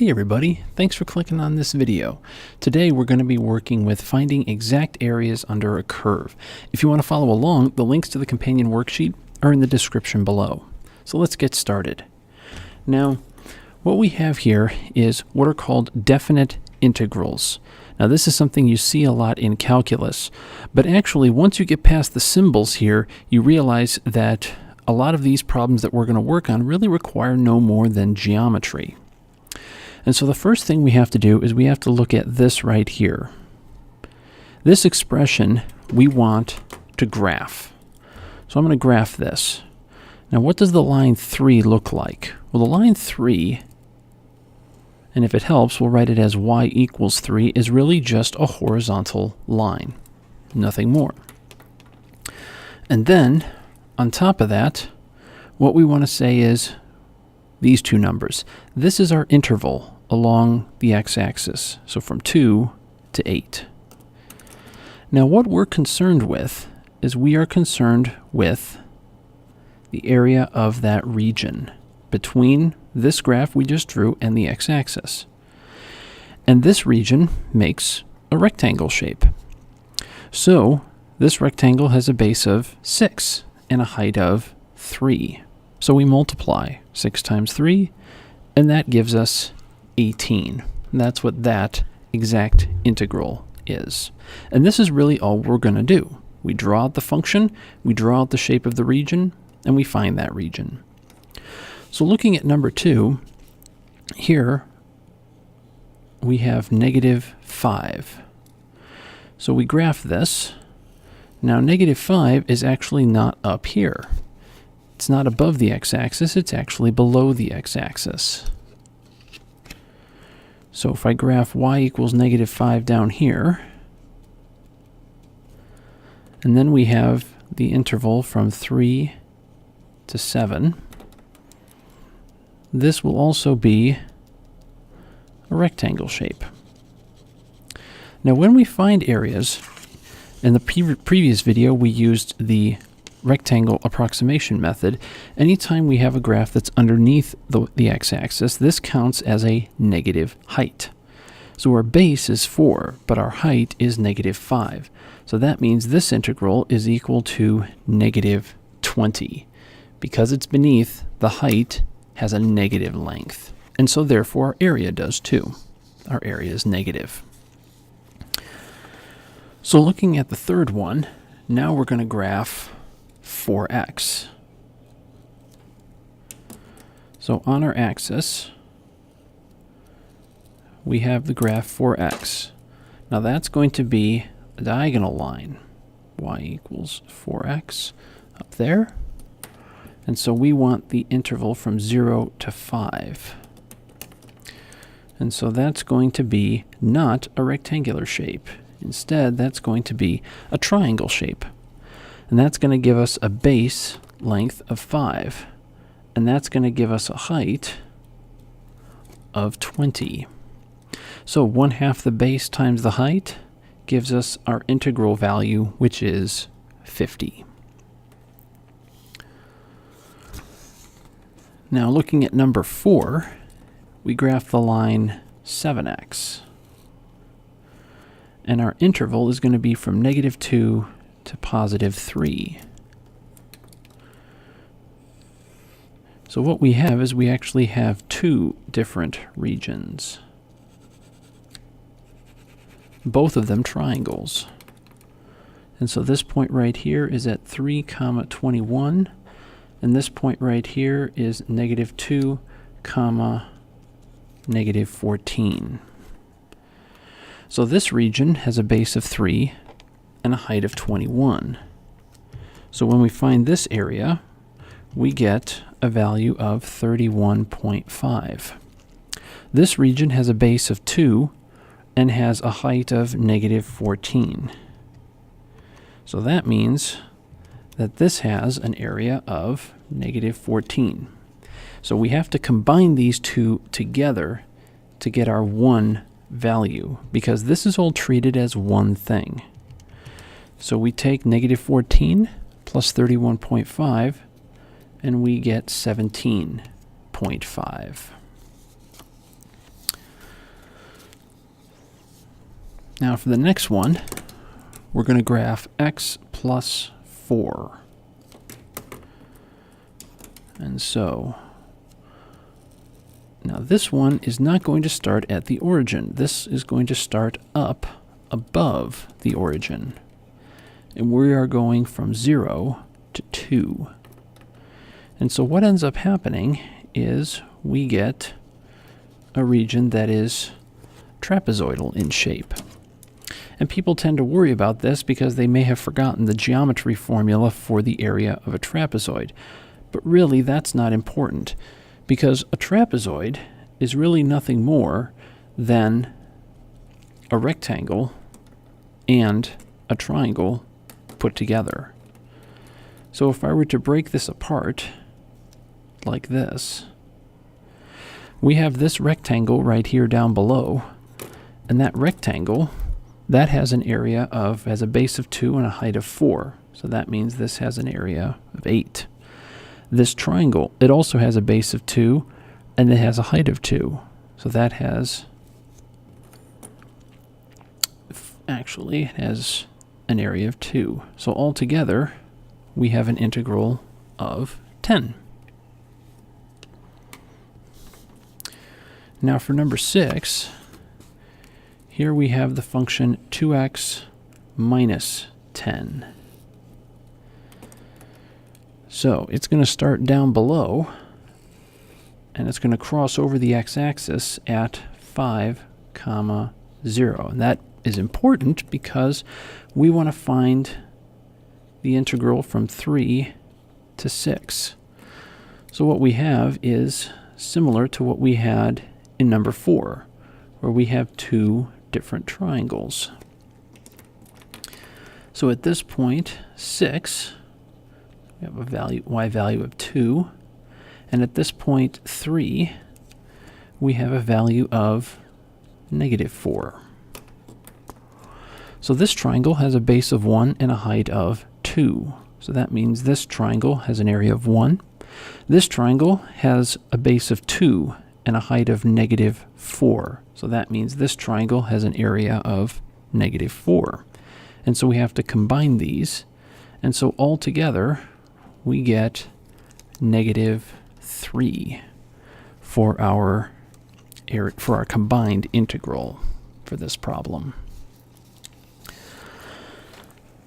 Hey everybody, thanks for clicking on this video. Today we're going to be working with finding exact areas under a curve. If you want to follow along, the links to the companion worksheet are in the description below. So let's get started. Now, what we have here is what are called definite integrals. Now this is something you see a lot in calculus, but actually once you get past the symbols here, you realize that a lot of these problems that we're going to work on really require no more than geometry. And so the first thing we have to do is we have to look at this right here. This expression we want to graph. So I'm going to graph this. Now what does the line 3 look like? Well, the line 3, and if it helps, we'll write it as y equals 3, is really just a horizontal line. Nothing more. And then, on top of that, what we want to say is these two numbers. This is our interval along the x-axis, so from 2 to 8. Now what we're concerned with is we are concerned with the area of that region between this graph we just drew and the x-axis. And this region makes a rectangle shape. So this rectangle has a base of 6 and a height of 3. So we multiply 6 times 3, and that gives us 18. And that's what that exact integral is. And this is really all we're going to do. We draw out the function, we draw out the shape of the region, and we find that region. So looking at number 2, here we have -5. So we graph this. Now -5 is actually not up here. It's not above the x-axis, it's actually below the x-axis. So if I graph y equals -5 down here, and then we have the interval from 3 to 7, this will also be a rectangle shape. Now when we find areas, in the previous video we used the rectangle approximation method. Anytime we have a graph that's underneath the x-axis, this counts as a negative height. So our base is 4, but our height is -5. So that means this integral is equal to -20. Because it's beneath, the height has a negative length. And so therefore our area does too. Our area is negative. So looking at the third one, now we're going to graph 4x. So on our axis, we have the graph 4x. Now that's going to be a diagonal line. Y equals 4x up there. And so we want the interval from 0 to 5. And so that's going to be not a rectangular shape. Instead, that's going to be a triangle shape. And that's going to give us a base length of 5. And that's going to give us a height of 20. So 1/2 the base times the height gives us our integral value, which is 50. Now looking at number 4, we graph the line 7x. And our interval is going to be from -2 to +3. So what we have is we actually have 2 different regions. Both of them triangles. And so this point right here is at 3, 21, and this point right here is -2, -14. So this region has a base of 3 and a height of 21. So when we find this area, we get a value of 31.5. This region has a base of 2 and has a height of -14. So that means that this has an area of -14. So we have to combine these two together to get our one value, because this is all treated as one thing. So we take -14 plus 31.5, and we get 17.5. Now for the next one, we're going to graph x plus 4. And so, now this one is not going to start at the origin. This is going to start up above the origin. And we are going from 0 to 2. And so what ends up happening is we get a region that is trapezoidal in shape. And people tend to worry about this because they may have forgotten the geometry formula for the area of a trapezoid. But really, that's not important, because a trapezoid is really nothing more than a rectangle and a triangle put together. So if I were to break this apart like this, we have this rectangle right here down below, and that rectangle, that has an area of, has a base of 2 and a height of 4. So that means this has an area of 8. This triangle, it also has a base of 2 and it has a height of 2. So that has, actually, it has an area of 2. So altogether, we have an integral of 10. Now for number 6, here we have the function 2x minus 10. So it's going to start down below, and it's going to cross over the x-axis at 5, 0. And that is important because we want to find the integral from 3 to 6. So what we have is similar to what we had in number 4, where we have 2 different triangles. So at this point, 6, we have a y value of 2, and at this point, 3, we have a value of -4. So this triangle has a base of 1 and a height of 2. So that means this triangle has an area of 1. This triangle has a base of 2 and a height of -4. So that means this triangle has an area of -4. And so we have to combine these. And so altogether, we get -3 for our combined integral for this problem.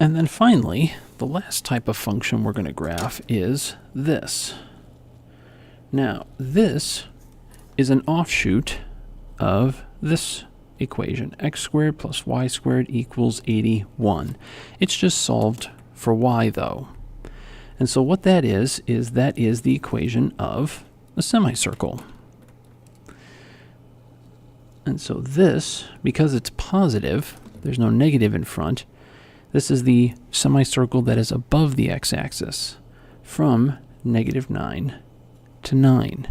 And then finally, the last type of function we're going to graph is this. Now, this is an offshoot of this equation, x squared plus y squared equals 81. It's just solved for y, though. And so what that is that is the equation of a semicircle. And so this, because it's positive, there's no negative in front, this is the semicircle that is above the x-axis from -9 to 9.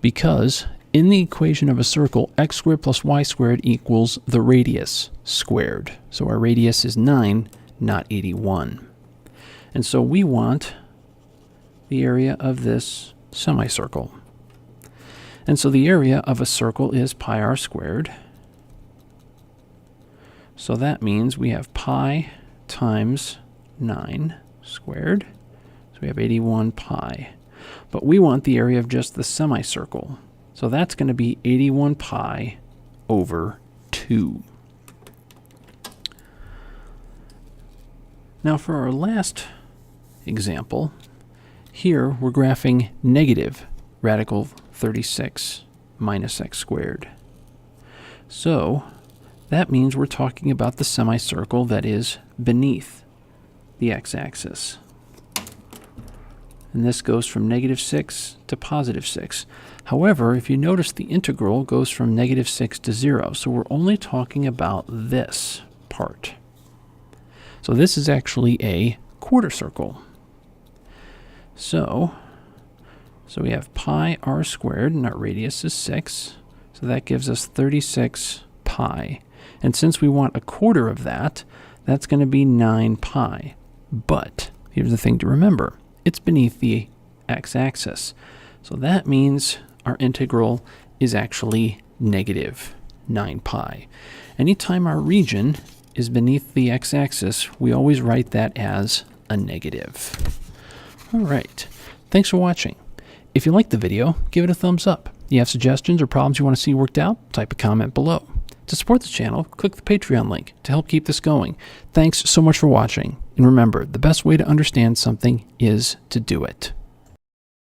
Because in the equation of a circle, x squared plus y squared equals the radius squared. So our radius is 9, not 81. And so we want the area of this semicircle. And so the area of a circle is pi r squared. So that means we have pi times 9 squared. So we have 81 pi. But we want the area of just the semicircle. So that's going to be 81 pi over 2. Now for our last example, here we're graphing negative radical 36 minus x squared. So that means we're talking about the semicircle that is beneath the x-axis. And this goes from -6 to +6. However, if you notice, the integral goes from -6 to 0. So we're only talking about this part. So this is actually a quarter circle. So we have pi r squared, and our radius is 6. So that gives us 36 pi. And since we want a quarter of that, that's going to be 9 pi. But here's the thing to remember. It's beneath the x-axis. So that means our integral is actually -9. 9 pi. Anytime our region is beneath the x-axis, we always write that as a negative. All right. Thanks for watching. If you liked the video, give it a thumbs up. You have suggestions or problems you want to see worked out? Type a comment below. To support the channel, click the Patreon link to help keep this going. Thanks so much for watching. And remember, the best way to understand something is to do it.